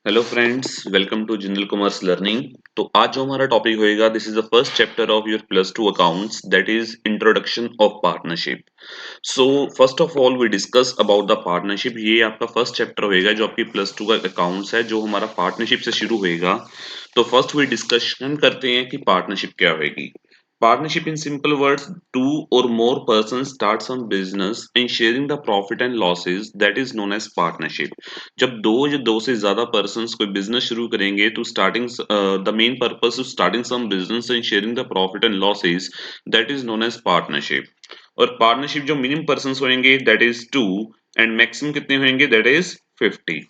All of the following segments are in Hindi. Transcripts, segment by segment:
Hello friends, welcome to Jindal commerce learning. तो आज जो हमारा टॉपिक होएगा, this is the first chapter of your plus two accounts, that is introduction of partnership. So first of all we discuss about the partnership. ये आपका फर्स्ट चैप्टर होएगा जो आपकी प्लस टू का अकाउंट्स है, जो हमारा पार्टनरशिप से शुरू होएगा। तो फर्स्ट वी डिस्कशन करते हैं कि पार्टनरशिप क्या होएगी। Partnership in simple words, two or more persons start some business and sharing the profit and losses, that is known as partnership। जब दो या दो से ज्यादा पर्सन कोई बिजनेस शुरू करेंगे तो starting the main purpose of starting some business and sharing the profit and losses, that is known as partnership. और पार्टनरशिप जो मिनिमम पर्सन होंगे that is two, and maximum कितने होंगे दैट इज 50।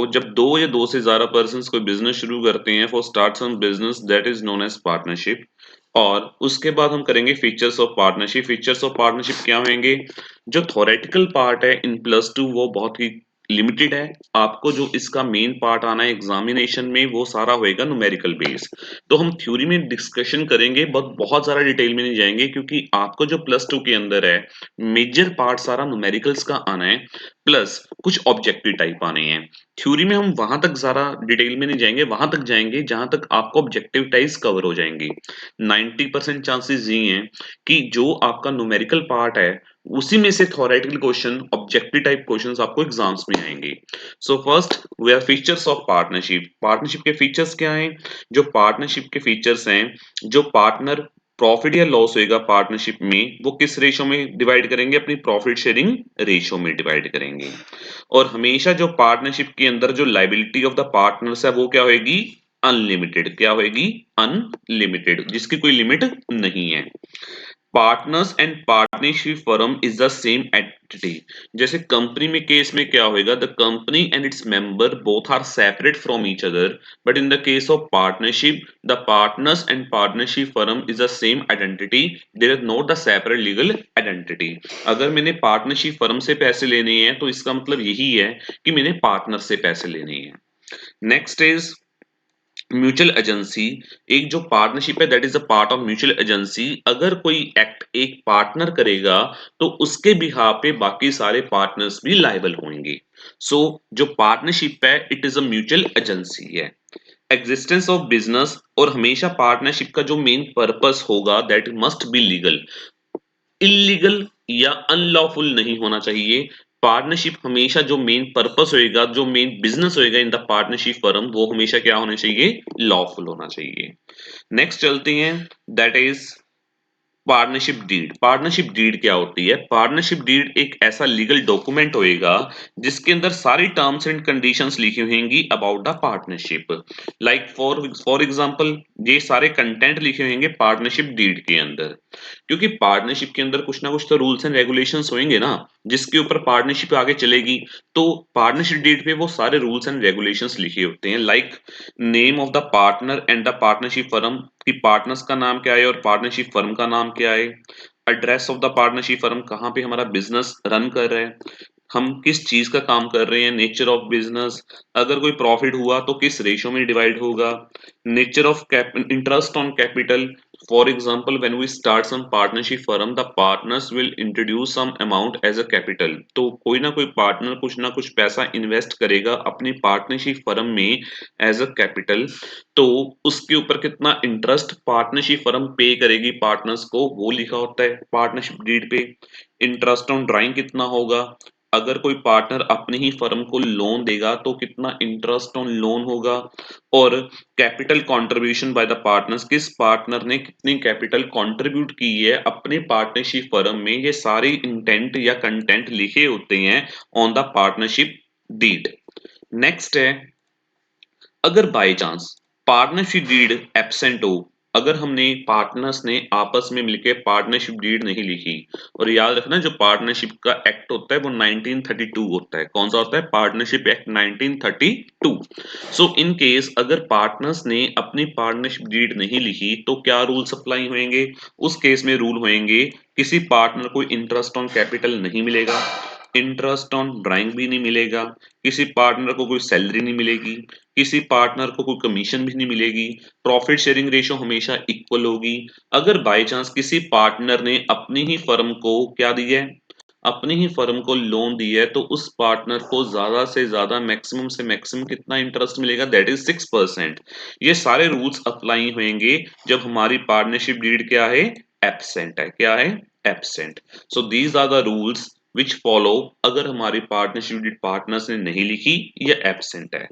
जब दो या दो से ज्यादा पर्सन कोई बिजनेस शुरू करते हैं for start some business, that is known as partnership. और उसके बाद हम करेंगे features of partnership. Features of partnership क्या होंगे? जो थोरेटिकल पार्ट है इन प्लस टू वो बहुत ही लिमिटेड है। आपको जो इसका मेन पार्ट आना है एग्जामिनेशन में वो सारा होएगा न्यूमेरिकल बेस। तो हम थ्योरी में डिस्कशन करेंगे, बहुत बहुत ज्यादा डिटेल में नहीं जाएंगे, क्योंकि आपको जो प्लस टू के अंदर है मेजर पार्ट सारा न्यूमेरिकल्स का आना है, प्लस कुछ ऑब्जेक्टिव टाइप आने हैं। थ्योरी में हम वहां तक ज्यादा डिटेल में नहीं जाएंगे, वहां तक जाएंगे जहां तक आपको ऑब्जेक्टिव टाइप्स कवर हो जाएंगे। 90% चांसेस ये हैं कि जो आपका न्यूमेरिकल पार्ट है उसी में से theoretical question, objective type questions आपको एग्जाम्स में आएंगे। So first we are features of partnership. Partnership के फीचर्स क्या हैं? जो पार्टनरशिप के फीचर्स हैं, जो पार्टनर प्रॉफिट या लॉस होएगा पार्टनरशिप में वो किस रेशो में डिवाइड करेंगे? अपनी प्रॉफिट शेयरिंग रेशो में डिवाइड करेंगे। और हमेशा जो पार्टनरशिप के अंदर जो लायबिलिटी ऑफ द पार्टनर्स है वो क्या होएगी? अनलिमिटेड। क्या होएगी? अनलिमिटेड, जिसकी कोई लिमिट नहीं है। Partners and partnership firm is the same entity. जैसे कंपनी में केस में क्या होएगा? The company and its member both are separate from each other, but in the case of partnership the partners and partnership firm is the same identity, there is not the separate legal identity. अगर मैंने पार्टनरशिप फर्म से पैसे लेने हैं तो इसका मतलब यही है कि मैंने पार्टनर से पैसे लेने हैं। Next is mutual agency. एक जो पार्टनरशिप है that is a part of mutual agency. अगर कोई एक्ट एक पार्टनर करेगा तो उसके बिहाफ पे बाकी सारे पार्टनर्स भी लायबल होंगे। जो पार्टनरशिप है it is a mutual agency है। एग्जिस्टेंस ऑफ बिजनेस, और हमेशा पार्टनरशिप का जो मेन पर्पस होगा that must be legal. Illegal या अनलॉफुल नहीं होना चाहिए। पार्टनरशिप हमेशा जो मेन पर्पस होएगा, जो मेन बिजनेस होएगा इन द पार्टनरशिप फर्म, वो हमेशा क्या होना चाहिए? लॉफुल होना चाहिए। नेक्स्ट चलते हैं, that is partnership deed. Partnership deed क्या होती है? पार्टनरशिप डीड एक ऐसा लीगल डॉक्यूमेंट होएगा जिसके अंदर सारी टर्म्स एंड कंडीशंस लिखी होंगी about the partnership. Like for example ये सारे कंटेंट लिखे होंगे पार्टनरशिप डीड के अंदर। क्योंकि पार्टनरशिप के अंदर कुछ ना कुछ तो रूल्स एंड रेगुलेशंस होंगे ना, जिसके ऊपर पार्टनरशिप आगे चलेगी। तो पार्टनरशिप डीड पे वो सारे रूल्स एंड रेगुलेशंस लिखे होते हैं, like name of the partner and the partnership firm, कि पार्टनर्स का नाम क्या है और पार्टनरशिप फर्म का नाम क्या है। Address of the partnership firm, कहाँ पे हमारा बिजनेस रन कर रहा है, हम किस चीज का काम कर रहे हैं, नेचर ऑफ बिजनेस, अगर कोई प्रॉफिट हुआ तो किस रेशो में डिवाइड होगा, nature of interest on capital. For example when we start some partnership firm the partners will introduce some amount as a capital. तो कोई ना कोई पार्टनर कुछ ना कुछ पैसा इन्वेस्ट करेगा अपनी पार्टनरशिप फर्म में एज अ कैपिटल। तो उसके ऊपर कितना इंटरेस्ट पार्टनरशिप फर्म पे करेगी पार्टनर्स को, वो लिखा होता है पार्टनरशिप डीड पे। इंटरेस्ट ऑन ड्राइंग कितना होगा, अगर कोई पार्टनर अपनी ही फर्म को लोन देगा तो कितना इंटरेस्ट ऑन लोन होगा। और capital contribution by the partners, किस पार्टनर ने कितनी कैपिटल कंट्रीब्यूट की है अपने पार्टनरशिप फर्म में, ये सारे इंटेंट या कंटेंट लिखे होते हैं on the partnership deed. Next है, अगर by chance partnership deed absent हो, अगर हमने पार्टनर्स ने आपस में मिलकर पार्टनरशिप डीड नहीं लिखी। और याद रखना जो पार्टनरशिप का एक्ट होता है वो 1932 होता है। कौन सा होता है? Partnership act 1932। इन केस अगर पार्टनर्स ने अपनी पार्टनरशिप डीड नहीं लिखी तो क्या रूल्स अप्लाई होंगे? उस केस में रूल होंगे, किसी पार्टनर को इंटरेस्ट ऑन कैपिटल नहीं मिलेगा, इंटरेस्ट ऑन ड्राइंग भी नहीं मिलेगा, किसी पार्टनर को कोई सैलरी नहीं मिलेगी, किसी पार्टनर को कोई कमीशन भी नहीं मिलेगी, प्रॉफिट शेयरिंग रेशो हमेशा इक्वल होगी। अगर बाय चांस किसी पार्टनर ने अपनी ही फर्म को क्या दिया है? अपनी ही फर्म को लोन दी है तो उस पार्टनर को ज्यादा से ज्यादा मैक्सिमम से मैक्सिमम कितना इंटरेस्ट मिलेगा, दैट इज 6%। ये सारे रूल्स अप्लाई होंगे जब हमारी पार्टनरशिप डीड क्या है, एब्सेंट है। क्या है, absent. So these are the rules which follow अगर हमारी पार्टनरशिप डीड पार्टनर्स ने नहीं लिखी या एब्सेंट है।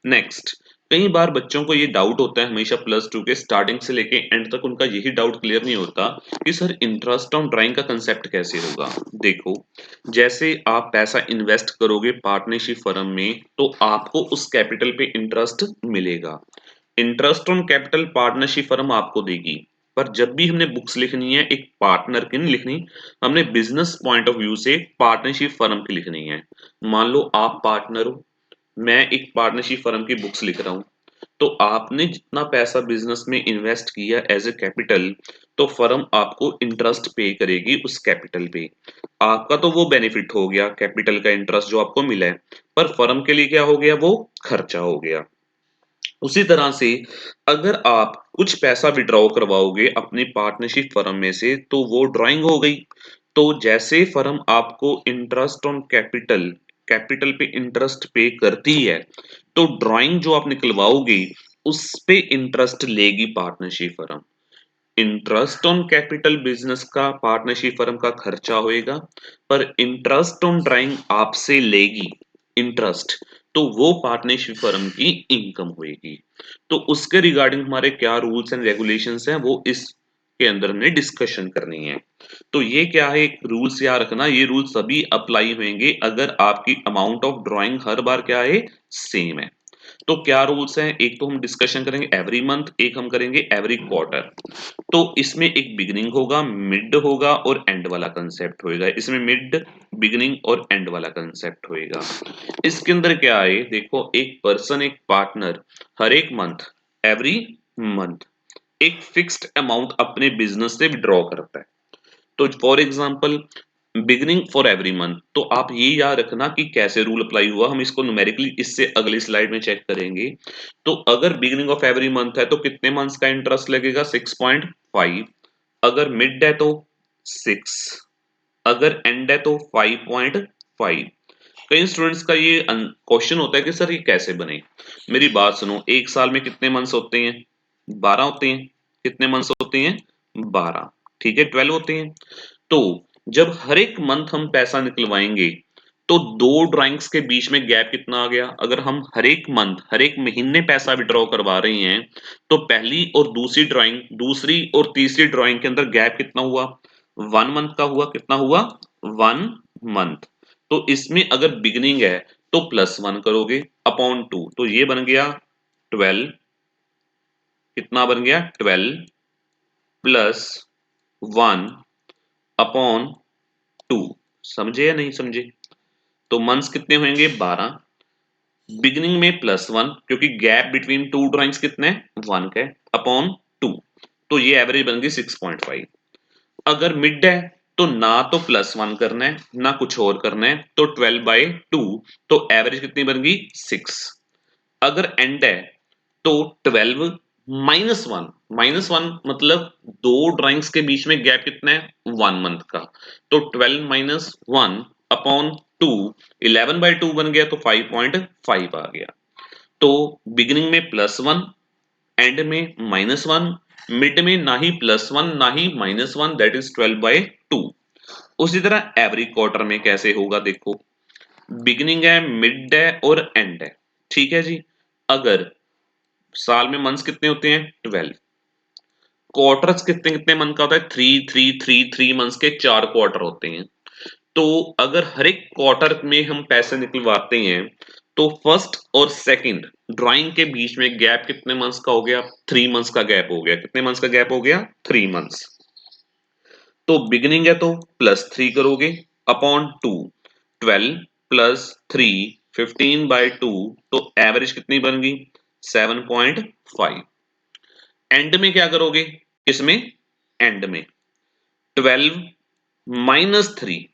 नेक्स्ट, कई बार बच्चों को ये डाउट होता है हमेशा प्लस टू के स्टार्टिंग से लेके एंड तक उनका यही डाउट क्लियर नहीं होता कि सर इंटरेस्ट ऑन ड्राइंग का कंसेप्ट कैसे होगा। देखो, जैसे आप पैसा इन्वेस्ट करोगे पार्टनरशिप फर्म में तो आपको उस कैपिटल पे इंटरेस्ट मिलेगा। Interest on capital partnership firm आपको देगी, पर जब भी हमने बुक्स लिखनी है एक पार्टनर की नहीं लिखनी, हमने बिजनेस पॉइंट ऑफ व्यू से पार्टनरशिप फर्म की लिखनी है। मान लो आप पार्टनर हो, मैं एक पार्टनरशिप फर्म की बुक्स लिख रहा हूँ, तो आपने जितना पैसा बिजनेस में इन्वेस्ट किया एज ए कैपिटल, तो फर्म आपको इंटरेस्ट पे करेगी उस कैपिटल पे। आपका तो वो बेनिफिट हो गया कैपिटल का इंटरेस्ट जो आपको मिला है, पर फर्म के लिए क्या हो गया, वो खर्चा हो गया। उसी तरह से अगर आप कुछ पैसा विड्रॉ करवाओगे अपनी पार्टनरशिप फर्म में से तो वो ड्राइंग हो गई। तो जैसे फर्म आपको इंटरेस्ट ऑन कैपिटल कैपिटल पे इंटरेस्ट पे करती है, तो ड्राइंग जो आप निकलवाओगे उस पे इंटरेस्ट लेगी partnership firm. Interest on capital business का पार्टनरशिप फर्म का खर्चा होएगा, पर इंटरेस्ट ऑन ड्राइंग आपसे लेगी इंटरेस्ट, तो वो पार्टनरशिप फर्म की इनकम होएगी। तो उसके रिगार्डिंग हमारे क्या रूल्स एंड रेगुलेशंस हैं वो इस के अंदर हमने डिस्कशन करनी है। तो ये क्या है, एक रूल्स याद रखना, ये रूल्स सभी अप्लाई होंगे अगर आपकी अमाउंट ऑफ ड्राइंग हर बार क्या है, सेम है। तो क्या रूल्स हैं, एक तो हम डिस्कशन करेंगे एवरी मंथ, एक हम करेंगे एवरी क्वार्टर। तो इसमें एक बिगिनिंग होगा, मिड होगा और एंड वाला कंसेप्ट होएगा। इसमें मिड, बिगिनिंग और एंड वाला कंसेप्ट होएगा। इसके अंदर क्या है, देखो, एक पर्सन, एक पार्टनर हर एक मंथ, एवरी मंथ एक फिक्स्ड अमाउंट अपने बिजनेस से विड्रॉ करता है। तो for example beginning for every month, तो आप ये याद रखना कि कैसे रूल अप्लाई हुआ, हम इसको न्यूमेरिकली इससे अगली स्लाइड में चेक करेंगे। तो अगर बिगिनिंग ऑफ एवरी मंथ है तो कितने मंथ्स का इंटरेस्ट लगेगा, 6.5। अगर मिड है तो 6, अगर एंड है तो 5.5। कई स्टूडेंट्स का ये क्वेश्चन होता है कि सर ये कैसे बने। मेरी बात सुनो, एक साल में कितने मंथ्स होते हैं, 12 होते हैं। कितने मंथ्स होते हैं, 12। ठीक है, 12 होते हैं। तो जब हर एक मंथ हम पैसा निकलवाएंगे तो दो ड्राइंग्स के बीच में गैप कितना आ गया। अगर हम हर एक मंथ, हर एक महीने पैसा विड्रॉ करवा रहे हैं तो पहली और दूसरी ड्राइंग, दूसरी और तीसरी ड्राइंग के अंदर गैप कितना हुआ, 1 मंथ का हुआ। कितना हुआ, 1 मंथ। तो इसमें अगर बिगिनिंग है तो +1 करोगे अपॉन 2, तो ये बन गया 12। कितना बन गया, 12 +1 अपॉन 2। समझे या नहीं समझे। तो मंथ्स कितने होंगे, 12। बिगिनिंग में +1 क्योंकि गैप बिटवीन टू ड्राइंग्स कितने, 1 का है, अपॉन 2। तो ये एवरेज बन गई 6.5। अगर मिड है तो ना तो +1 करना है ना कुछ और करना है, तो 12/2, तो एवरेज कितनी बन गई, 6। अगर एंड है तो 12 -1, -1 मतलब दो ड्राइंग्स के बीच में गैप कितना है, 1 मंथ का। तो 12 -1 अपॉन 2, 11/2 बन गया, तो 5.5 आ गया। तो बिगिनिंग में +1, एंड में -1, मिड में ना ही +1 ना ही -1, दैट इज 12/2। उसी तरह एवरी क्वार्टर में कैसे होगा, देखो, बिगिनिंग है, मिड है और एंड है। ठीक है जी। अगर साल में मंथ्स कितने होते हैं, 12। क्वार्टर्स कितने कितने मंथ का होता है, 3 मंथ्स के 4 क्वार्टर होते हैं। तो अगर हर एक क्वार्टर में हम पैसे निकलवाते हैं तो फर्स्ट और सेकंड ड्राइंग के बीच में गैप कितने मंथ्स का हो गया, 3 मंथ्स का गैप हो गया। कितने मंथ्स का गैप हो गया, 3 मंथ्स। तो बिगिनिंग है तो +3 करोगे अपॉन 2, 12 +3, 15/2, तो एवरेज कितनी बन गई, 7.5। एंड में क्या करोगे, इसमें एंड में 12 -3।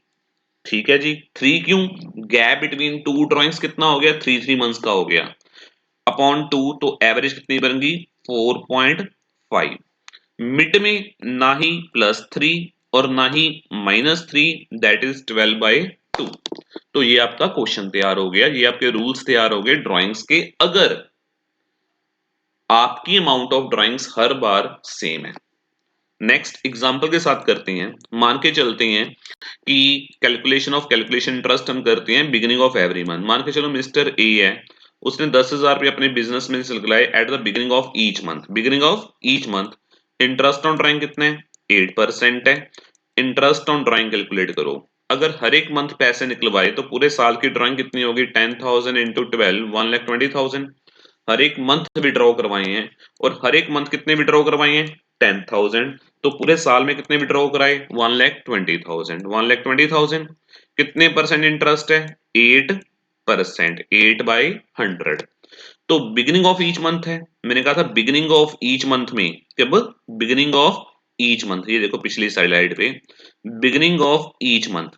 ठीक है जी, 3 क्यों, गैप बिटवीन टू ड्राइंग्स कितना हो गया, 3 मंथ्स का हो गया, अपॉन 2, तो एवरेज कितनी बन गई, 4.5। मिड में ना ही +3 और ना ही -3 दैट इज 12/2। तो ये आपका क्वेश्चन तैयार हो गया, ये आपके रूल्स तैयार हो गए ड्राइंग्स के, अगर आपकी amount of drawings her bar same है। नेक्स्ट एग्जांपल के साथ करते हैं। मान के चलते हैं कि कैलकुलेशन इंटरेस्ट हम करते हैं बिगिनिंग ऑफ एवरी मंथ। मान के चलो मिस्टर ए है, उसने 10,000 रुपये अपने बिजनेस में से लगाए at the beginning of each month. Beginning of each month interest on drawing कितने है? 8% है। इंटरेस्ट ऑन ड्राइंग कैलकुलेट करो। अगर हर एक मंथ पैसे निकलवाए तो पूरे साल की ड्राइंग कितनी होगी? 10,000 इंटू 12 1,20,000। हर एक मंथ विड्रॉ करवाए हैं और हर एक मंथ कितने विड्रॉ करवाए हैं? 10,000। तो पूरे साल में कितने विड्रॉ कराए? 1,20,000। 1,20,000 कितने परसेंट इंटरेस्ट है? 8%। 8/100। तो बिगिनिंग ऑफ ईच मंथ है, मैंने कहा था बिगिनिंग ऑफ ईच मंथ में, कब? बिगिनिंग ऑफ ईच मंथ, ये देखो पिछली स्लाइड पे, बिगिनिंग ऑफ ईच मंथ।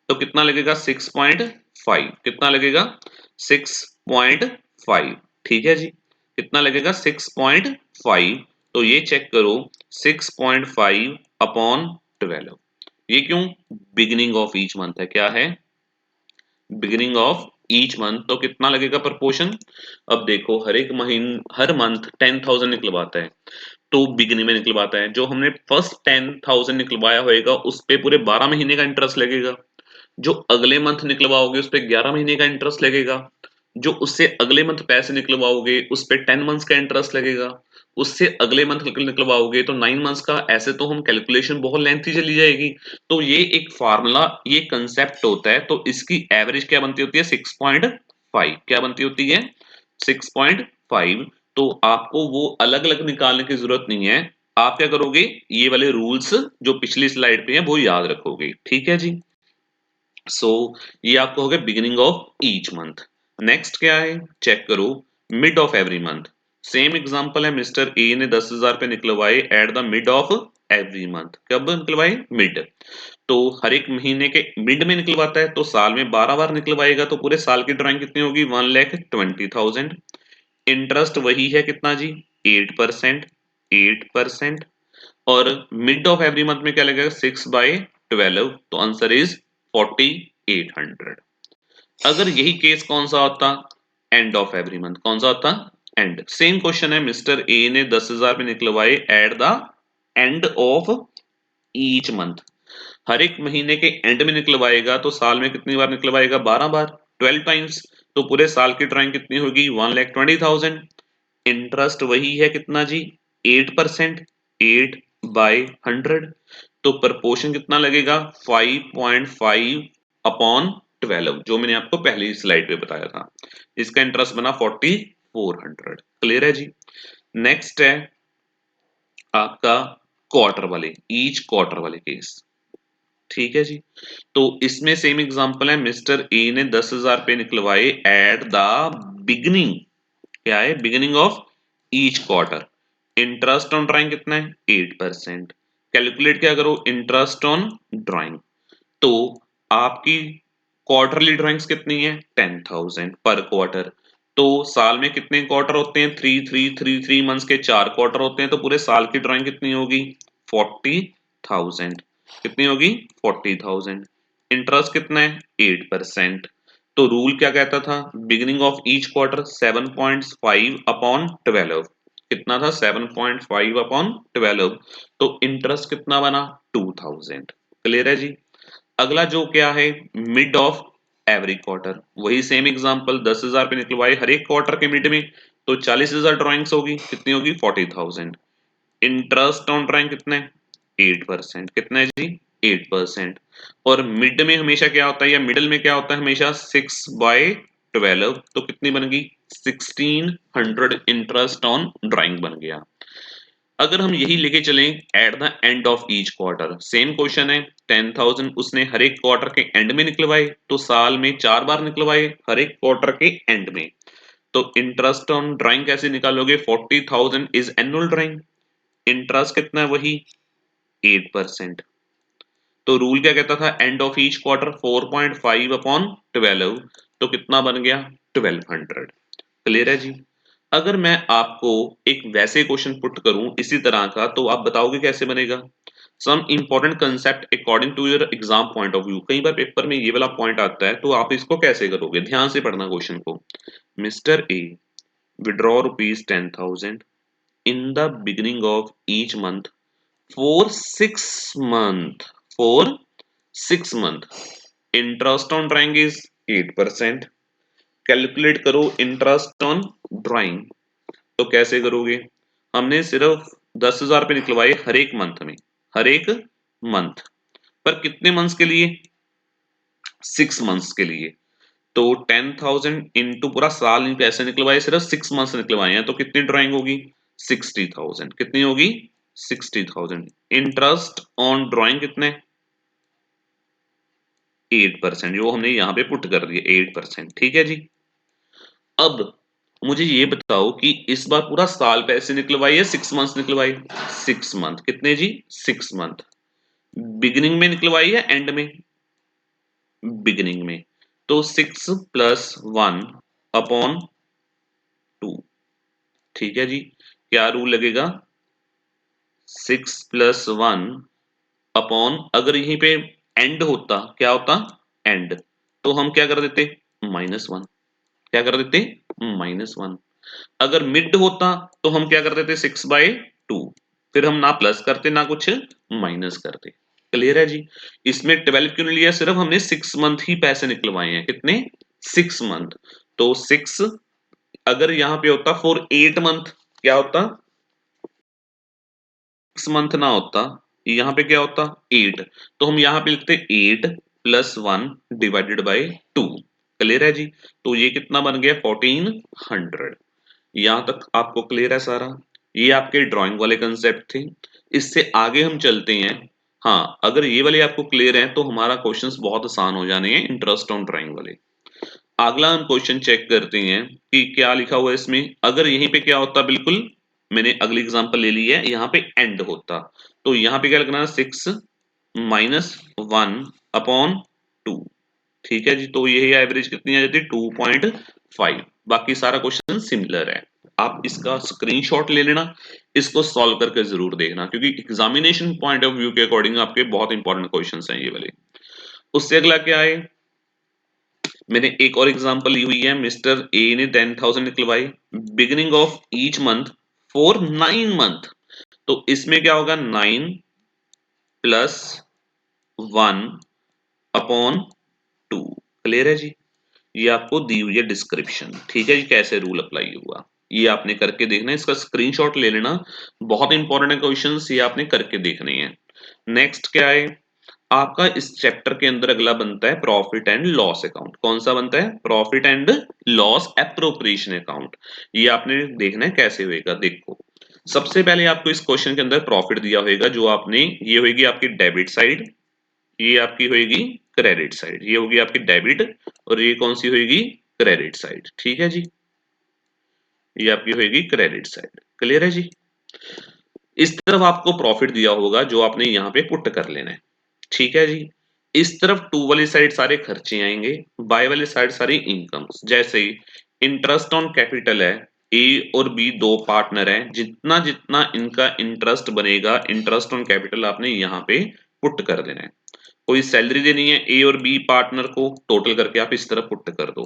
तो कितना लगेगा? 6.5। कितना लगेगा? 6.5। ठीक है जी, कितना लगेगा? 6.5। तो ये चेक करो, 6.5 अपॉन 12। ये क्यों? बिगिनिंग ऑफ ईच मंथ है। क्या है? Beginning of each month. तो कितना लगेगा प्रपोर्शन? अब देखो हर एक महीने हर मंथ 10,000 निकलवाता है, तो बिगिनिंग में निकलवाता है, जो हमने फर्स्ट 10,000 निकलवाया होएगा उस पे पूरे 12 महीने का इंटरेस्ट लगेगा। जो अगले मंथ निकलवाओगे उस पे 11 महीने का इंटरेस्ट लगेगा। जो उससे अगले मंथ पैसे निकलवाओगे उस पे 10 मंथ्स का इंटरेस्ट लगेगा। उससे अगले मंथ निकलवाओगे तो 9 मंथ्स का। ऐसे तो हम कैलकुलेशन बहुत लेंथी चली जाएगी। तो ये एक फार्मूला, ये कंसेप्ट होता है। तो इसकी एवरेज क्या बनती होती है? 6.5। क्या बनती होती है? 6.5। तो आपको वो अलग अलग निकालने की जरूरत नहीं है। आप क्या करोगे? ये वाले रूल्स जो पिछली स्लाइड पे हैं वो याद रखोगे। ठीक है जी। सो ये आपको हो गया beginning of each month. Next क्या है? चेक करो, mid of every month. Same example है, मिस्टर ए ने 10,000 रुपए निकलवाए at the mid of every month. कब निकलवाए? मिड। तो हर एक महीने के मिड में निकलवाता है, तो साल में 12 बार निकलवाएगा, तो पूरे साल की ड्राइंग कितनी होगी? 1,20,000। इंटरेस्ट वही है कितना जी? 8%। 8%। और मिड ऑफ एवरी मंथ में क्या लगेगा? 6/12। तो आंसर इज 4,800। अगर यही केस कौन सा होता? End of every month. कौन सा होता? एंड। सेम क्वेश्चन है, मिस्टर ए ने 10,000 रुपए निकलवाए at the end of each month. हर एक महीने के एंड में निकलवाएगा, तो साल में कितनी बार निकलवाएगा? 12 बार, 12 टाइम्स। तो पूरे साल की ड्राइंग कितनी होगी? 1,20,000। इंटरेस्ट वही है कितना जी? 8%। 8/100। तो प्रपोर्शन कितना लगेगा? 5.5 अपॉन 12, जो मैंने आपको पहली स्लाइड पे बताया था। इसका इंटरेस्ट बना 4,400। क्लियर है जी। नेक्स्ट है आपका क्वार्टर वाले, ईच क्वार्टर वाले केस। ठीक है जी। तो इसमें सेम एग्जांपल है, मिस्टर ए ने 10,000 रुपए निकलवाए एट द बिगिनिंग, क्या है? Beginning of each quarter. Interest on drawing कितना है? 8%। कैलकुलेट क्या करो? Interest on drawing. तो आपकी क्वार्टरली ड्राइंग्स कितनी है? 10,000 पर क्वार्टर। तो साल में कितने क्वार्टर होते हैं? 3 मंथ्स के 4 क्वार्टर होते हैं, तो पूरे साल की ड्राइंग कितनी होगी? 40,000। कितनी होगी? 40,000। इंटरेस्ट कितना है? 8%। तो रूल क्या कहता था? Beginning of each quarter 7.5 upon 12। कितना था? 7.5 अपॉन 12। तो इंटरेस्ट कितना बना? 2,000। क्लियर है जी। अगला जो क्या है, मिड ऑफ एवरी क्वार्टर। वही सेम एग्जांपल, 10,000 पे निकलवाए हर एक क्वार्टर के मिड में, तो 40,000 ड्राइंग्स होगी। कितनी होगी? 40,000। इंटरेस्ट ऑन ड्राइंग कितना है? 8%। कितना है जी? 8%। और मिड में हमेशा क्या होता है, या मिडल में क्या होता है हमेशा? 6/12। तो कितनी बन गई? 1,600 इंटरेस्ट ऑन ड्राइंग बन गया। अगर हम यही लेके चलें eight the end of each quarter, same question है, 10,000 उसने हर एक क्वार्टर के एंड में निकलवाए, तो साल में 4 बार निकलवाए हर एक क्वार्टर के एंड में। तो इंटरेस्ट ऑन ड्राइंग कैसे निकालोगे? 40,000 इज एनुअल ड्राइंग। इंटरेस्ट कितना है? वही 8%। तो रूल क्या कहता था? And of each quarter 4.5 upon 12। तो कितना बन गया? 1,200। क्लियर है जी। अगर मैं आपको एक वैसे क्वेश्चन पुट करूं इसी तरह का, तो आप बताओगे कैसे बनेगा? Some important concept according to your exam point of view. कई बार पेपर में ये वाला पॉइंट आता है, तो आप इसको कैसे करोगे, ध्यान से पढ़ना क्वेश्चन को। Mister A withdraw rupees 10,000 in the beginning of each month for 6 months. For 6 month, interest on drawing is 8%. Calculate करो इंटरेस्ट ऑन ड्राइंग। तो कैसे करोगे, हमने सिर्फ 10,000 रुपये निकलवाए हर एक मंथ में, हर एक मंथ पर कितने मंथ्स के लिए, 6 मंथ्स के लिए। तो 10,000 इंटू पूरा साल नहीं पैसे निकलवाए, सिर्फ 6 मंथ्स निकलवाए हैं, तो कितनी ड्राइंग होगी, 60,000। कितनी होगी, 60,000। इंटरेस्ट ऑन ड्राइंग कितने, 8%, जो हमने यहाँ पे पुट कर दिए 8%। ठीक है जी। अब मुझे ये बताओ कि इस बार पूरा साल पैसे निकलवाए या 6 मंथ्स निकलवाए, 6 मंथ। कितने जी, 6 मंथ। बिगिनिंग में निकलवाई या एंड में, बिगिनिंग में। तो 6+1/2। ठीक है जी। क्या रूल लगेगा, 6+1 अपॉन, अगर यहीं पे एंड होता, क्या होता, एंड, तो हम क्या कर देते, -1। क्या कर देते, -1। अगर मिड होता तो हम क्या कर देते, 6/2। फिर हम ना प्लस करते ना कुछ माइनस करते। क्लियर है जी। इसमें 12 क्यों नहीं लिया, सिर्फ हमने 6 मंथ ही पैसे निकलवाए हैं। कितने, 6 मंथ। तो 6, अगर यहाँ पे होता फॉर 8 मंथ, क्या होता, 6 मंथ ना होता, यहाँ पे क्या होता, 8। तो हम यहाँ पे लिखते 8+1 डिवाइडेड बाई 2। क्लियर है जी। तो ये कितना बन गया, 1400। यहाँ तक आपको क्लियर है सारा। ये आपके ड्राइंग वाले कंसेप्ट थे। इससे आगे हम चलते हैं। हाँ, अगर ये वाले आपको क्लियर हैं तो हमारा क्वेश्चंस बहुत आसान हो जाने हैं इंटरेस्ट ऑन ड्राइंग वाले। अगला हम क्वेश्चन चेक करते हैं कि क्या लिखा हुआ है इसमें। अगर यहीं पे क्या होता, बिल्कुल मैंने अगली एग्जांपल ले ली है, यहाँ पे एंड होता, तो यहाँ पे क्या लगना है, 6-1/2। ठीक है जी। तो यही एवरेज कितनी आ जाती है, 2.5। बाकी सारा क्वेश्चन सिमिलर है। आप इसका स्क्रीनशॉट ले लेना, इसको सॉल्व करके जरूर देखना, क्योंकि एग्जामिनेशन पॉइंट ऑफ व्यू के अकॉर्डिंग आपके बहुत इंपॉर्टेंट क्वेश्चंस हैं ये वाले। उससे अगला क्या है, मैंने एक और एग्जांपल ली हुई है। मिस्टर ए ने 10,000 निकलवाई beginning of each month for 9 month. तो इसमें क्या होगा, 9+1/2। क्लियर है जी। ये आपको दी हुई है डिस्क्रिप्शन। ठीक है जी। कैसे रूल अप्लाई हुआ ये आपने करके देखना है, इसका स्क्रीनशॉट ले लेना। बहुत इंपॉर्टेंट है क्वेश्चंस, ये आपने करके देखने हैं। नेक्स्ट क्या है आपका, इस चैप्टर के अंदर अगला बनता है प्रॉफिट एंड लॉस अकाउंट। कौन सा बनता है, profit and loss appropriation account. ये आपने देखना है कैसे होएगा। देखो, सबसे पहले आपको इस क्वेश्चन के अंदर प्रॉफिट दिया होगा, जो आपने, ये होगी आपकी डेबिट साइड, ये आपकी होगी क्रेडिट साइड। ये होगी आपकी डेबिट और ये कौन सी होगी, क्रेडिट साइड। ठीक है जी। ये आपकी होगी क्रेडिट साइड। क्लियर है जी। इस तरफ आपको प्रॉफिट दिया होगा जो आपने यहाँ पे पुट कर लेना है। ठीक है जी। इस तरफ टू वाली साइड सारे खर्चे आएंगे, बाय वाली साइड सारी इनकम। जैसे इंटरेस्ट ऑन कैपिटल है, ए और बी दो पार्टनर हैं, जितना जितना इनका इंटरेस्ट बनेगा, इंटरेस्ट ऑन कैपिटल आपने यहाँ पे पुट कर देना है। कोई सैलरी देनी है ए और बी पार्टनर को, टोटल करके आप इस तरह पुट कर दो।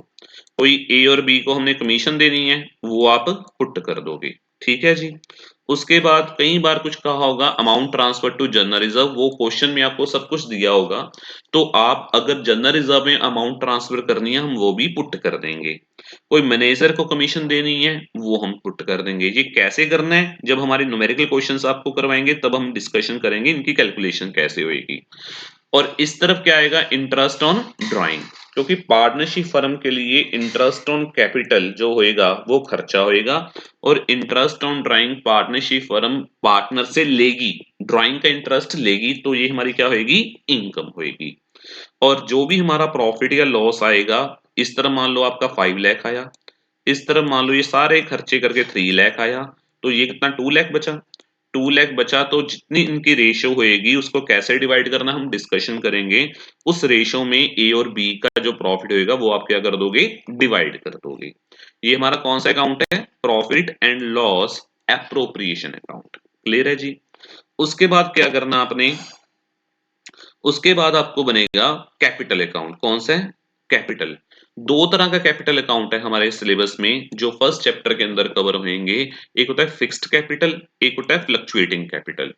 कोई ए और बी को हमने कमीशन देनी है, वो आप पुट कर दोगे। ठीक है जी। उसके बाद कई बार कुछ कहा होगा amount transfer to general reserve, वो क्वेश्चन में आपको सब कुछ दिया होगा, तो आप अगर जनरल रिजर्व में अमाउंट ट्रांसफर करनी है हम वो भी पुट कर देंगे। कोई मैनेजर को कमीशन देनी है वो हम पुट कर देंगे। ये कैसे करना है, जब हमारे न्यूमेरिकल क्वेश्चंस आपको करवाएंगे तब हम डिस्कशन करेंगे इनकी कैलकुलेशन कैसे होगी। और इस तरफ क्या आएगा, इंटरेस्ट ऑन ड्राइंग, क्योंकि पार्टनरशिप फर्म के लिए इंटरेस्ट ऑन कैपिटल जो होएगा वो खर्चा होएगा, और interest on drawing partnership firm partner से लेगी, ड्राइंग का इंटरेस्ट लेगी, तो ये हमारी क्या होएगी, इनकम होएगी। और जो भी हमारा प्रॉफिट या लॉस आएगा, इस तरह मान लो आपका 5 लाख आया, इस तरह मान लो ये सारे खर्चे करके 3 लाख आया, तो ये कितना 2 लाख बचा। 2 लाख बचा, तो जितनी इनकी रेशियो होएगी उसको कैसे डिवाइड करना हम डिस्कशन करेंगे। उस रेशियो में ए और बी का जो प्रॉफिट होएगा वो आप क्या कर दोगे, डिवाइड कर दोगे। ये हमारा कौन सा अकाउंट है, profit and loss appropriation account. Clear है जी। उसके बाद क्या करना आपने, उसके बाद आपको बनेगा कैपिटल अकाउंट। कौन सा है? कैपिटल। दो तरह का कैपिटल अकाउंट है हमारे सिलेबस में जो फर्स्ट चैप्टर के अंदर कवर होंगे। एक होता है फिक्स्ड कैपिटल, एक होता है फ्लक्चुएटिंग कैपिटल।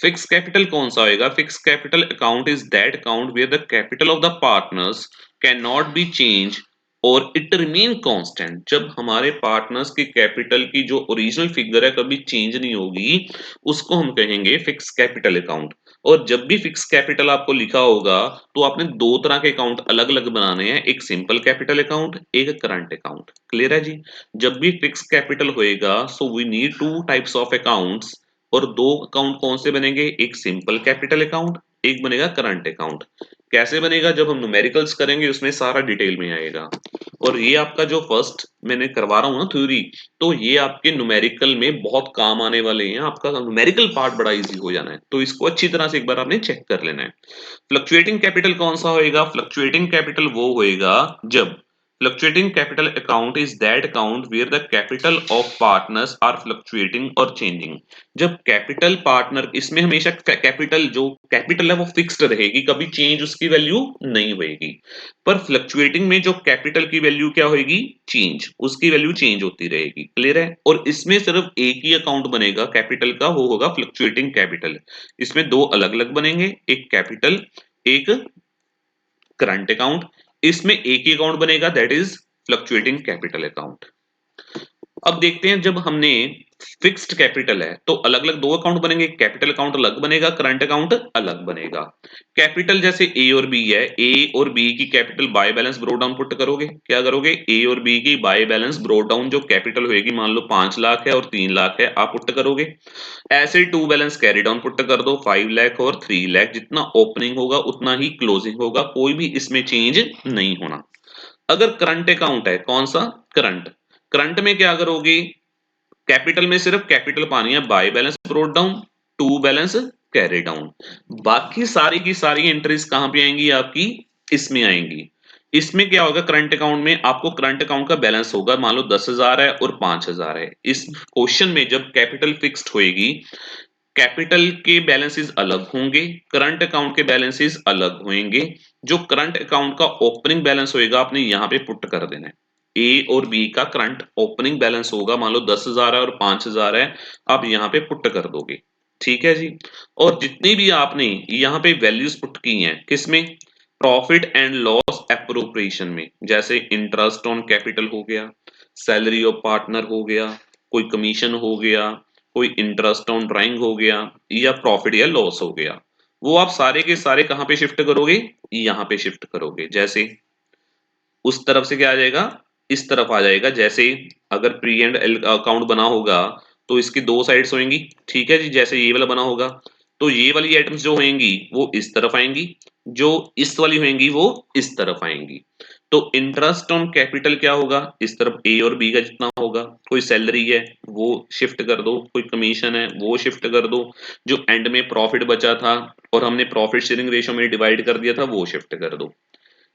फिक्स कैपिटल कौन सा होएगा? Fix capital account is that account where the capital of the partners can not be change और इट रिमेन कांस्टेंट। जब हमारे पार्टनर्स की कैपिटल की जो ओरिजिनल फिगर है कभी चेंज नहीं होगी, उसको हम कहेंगे फिक्स कैपिटल अकाउंट। और जब भी फिक्स कैपिटल आपको लिखा होगा तो आपने दो तरह के अकाउंट अलग अलग बनाने हैं, एक सिंपल कैपिटल अकाउंट, एक करंट अकाउंट। क्लियर है जी? जब भी फिक्स कैपिटल होएगा so we need two types of accounts. और दो अकाउंट कौन से बनेंगे? एक सिंपल कैपिटल अकाउंट, एक बनेगा करंट अकाउंट। कैसे बनेगा? जब हम न्यूमेरिकल्स करेंगे उसमें सारा डिटेल में आएगा। और ये आपका जो फर्स्ट मैंने करवा रहा हूँ ना थ्योरी, तो ये आपके न्यूमेरिकल में बहुत काम आने वाले हैं। आपका न्यूमेरिकल पार्ट बड़ा इजी हो जाना है, तो इसको अच्छी तरह से एक बार आपने चेक कर लेना है। फ्लक्चुएटिंग कैपिटल कौन सा होएगा? फ्लक्चुएटिंग कैपिटल वो होएगा जब fluctuating capital account is that account where the capital of partners are fluctuating और चेंजिंग। जब कैपिटल पार्टनर, इसमें हमेशा कैपिटल जो कैपिटल है वो फिक्स्ड रहेगी, कभी चेंज उसकी वैल्यू नहीं होएगी। पर फ्लक्चुएटिंग में जो कैपिटल की वैल्यू क्या होएगी? चेंज, उसकी वैल्यू चेंज होती रहेगी। क्लियर है? और इसमें सिर्फ एक ही अकाउंट बनेगा कैपिटल का, वो होगा फ्लक्चुएटिंग कैपिटल। इसमें दो अलग अलग बनेंगे, एक कैपिटल, एक करंट अकाउंट। इसमें एक ही अकाउंट बनेगा, that is fluctuating capital account. अब देखते हैं, जब हमने फिक्स्ड कैपिटल है तो अलग अलग दो अकाउंट बनेंगे, कैपिटल अकाउंट अलग बनेगा, करंट अकाउंट अलग बनेगा। कैपिटल जैसे ए और बी है, ए और बी की capital by balance bro down put करोगे। क्या करोगे? ए और बी की बाय बैलेंस ब्रो डाउन जो कैपिटल होगी, मान लो 5 लाख है और 3 लाख है, आप पुट करोगे। ऐसे to balance carry down put कर दो, 5 लाख और 3 लाख। जितना ओपनिंग होगा उतना ही क्लोजिंग होगा, कोई भी इसमें चेंज नहीं होना। अगर करंट अकाउंट है, कौन सा? करंट। करंट में क्या करोगे? कैपिटल में सिर्फ कैपिटल पानी है, by balance brought down, to balance carry down. बाकी सारी की सारी एंट्रीज कहां पे आएंगी? आपकी इसमें आएंगी। इसमें क्या होगा? करंट अकाउंट में आपको करंट अकाउंट का बैलेंस होगा, मान लो 10,000 है और 5,000 है। इस क्वेश्चन में जब कैपिटल फिक्स्ड होएगी, कैपिटल के बैलेंसेस अलग होंगे, करंट अकाउंट के बैलेंसेस अलग होंगे। जो करंट अकाउंट का ओपनिंग बैलेंस होएगा आपने यहां पे पुट कर देना है। ए और बी का करंट ओपनिंग बैलेंस होगा, मान लो 10,000 है और 5,000 है, आप यहां पे पुट कर दोगे। ठीक है जी? और जितनी भी आपने यहां पे वैल्यूज पुट की हैं, किसमें? प्रॉफिट एंड लॉस एप्रोप्रिएशन में। जैसे इंटरेस्ट ऑन कैपिटल हो गया, सैलरी ऑफ पार्टनर हो गया, कोई कमीशन हो गया, कोई इंटरेस्ट ऑन ड्राइंग हो गया, या प्रॉफिट या लॉस हो गया, वो आप सारे के सारे कहां पे शिफ्ट करोगे? यहां पे शिफ्ट करोगे। जैसे उस तरफ से क्या आ जाएगा? इस तरफ आ जाएगा। जैसे अगर पी एंड एल अकाउंट बना होगा तो इसकी दो साइड्स होंगी। ठीक है जी? जैसे ये वाला बना होगा तो ये वाली आइटम्स जो होंगी वो इस तरफ आएंगी, जो इस वाली होंगी वो इस तरफ आएंगी। तो इंटरेस्ट ऑन कैपिटल क्या होगा? इस तरफ ए और बी का जितना होगा। कोई सैलरी है वो शिफ्ट कर दो, कोई कमीशन है वो शिफ्ट कर दो, जो एंड में प्रॉफिट बचा था और हमने प्रॉफिट शेयरिंग रेशियो में डिवाइड कर दिया था वो शिफ्ट कर दो।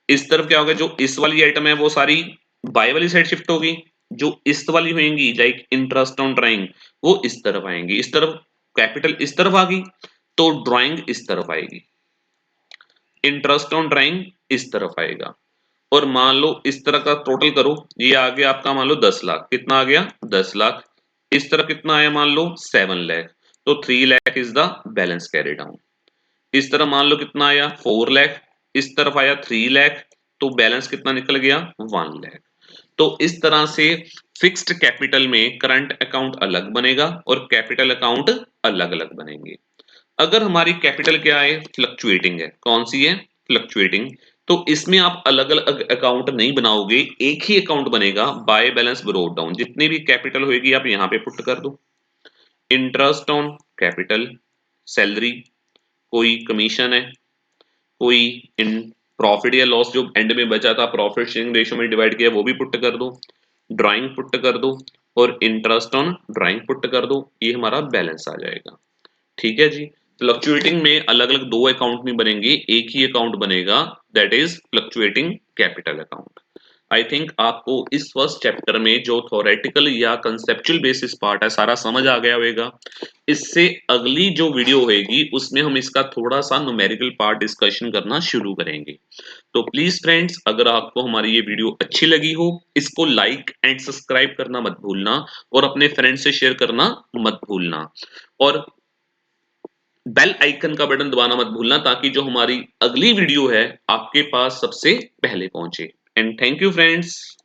इस तरफ क्या होगा? जो इस वाली आइटम है वो सारी बाय वाली साइड शिफ्ट होगी, जो इस वाली होंगी लाइक इंटरेस्ट ऑन ड्राइंग वो इस तरफ आएंगी। इस तरफ कैपिटल इस तरफ आ गई तो ड्राइंग इस तरफ आएगी, इंटरेस्ट ऑन ड्राइंग इस तरफ आएगा। और मान लो इस तरह का टोटल करो, ये आ गया आपका मान लो 10 लाख। कितना आ गया? 10 लाख। इस तरफ कितना आया? मान लो 7 लाख। तो 3 lakh is the balance carry down. इस तरह मान लो कितना आया? 4 लाख। इस तरफ आया 3 लाख। तो बैलेंस कितना निकल गया? 1 लाख। तो इस तरह से फिक्स्ड कैपिटल में करंट अकाउंट अलग बनेगा और कैपिटल अकाउंट अलग अलग बनेंगे। अगर हमारी कैपिटल क्या है? फ्लक्चुएटिंग है। कौन सी है? फ्लक्चुएटिंग। तो इसमें आप अलग अलग अकाउंट नहीं बनाओगे, एक ही अकाउंट बनेगा, बाय बैलेंस ब्रोट डाउन। जितनी भी कैपिटल होगी आप यहाँ पे पुट कर दो। इंटरेस्ट ऑन कैपिटल, सैलरी, कोई कमीशन है, कोई इन प्रॉफिट या लॉस जो एंड में बचा था प्रॉफिट शेयरिंग रेशियो में डिवाइड किया वो भी पुट कर दो, ड्राइंग पुट कर दो और इंटरेस्ट ऑन ड्राइंग पुट कर दो। ये हमारा बैलेंस आ जाएगा। ठीक है जी? फ्लक्चुएटिंग में अलग अलग दो अकाउंट नहीं बनेंगे, एक ही अकाउंट बनेगा, that is fluctuating capital account. I think आपको इस फर्स्ट चैप्टर में जो थोरेटिकल या कंसेप्चुअल बेसिस पार्ट है सारा समझ आ गया होगा। इससे अगली जो वीडियो होगी उसमें हम इसका थोड़ा सा न्यूमेरिकल पार्ट डिस्कशन करना शुरू करेंगे। तो प्लीज फ्रेंड्स, अगर आपको हमारी ये वीडियो अच्छी लगी हो, इसको लाइक एंड सब्सक्राइब करना मत भूलना और अपने फ्रेंड से शेयर करना मत भूलना, और बेल आइकन का बटन दबाना मत भूलना ताकि जो हमारी अगली वीडियो है आपके पास सबसे पहले पहुंचे। And thank you friends.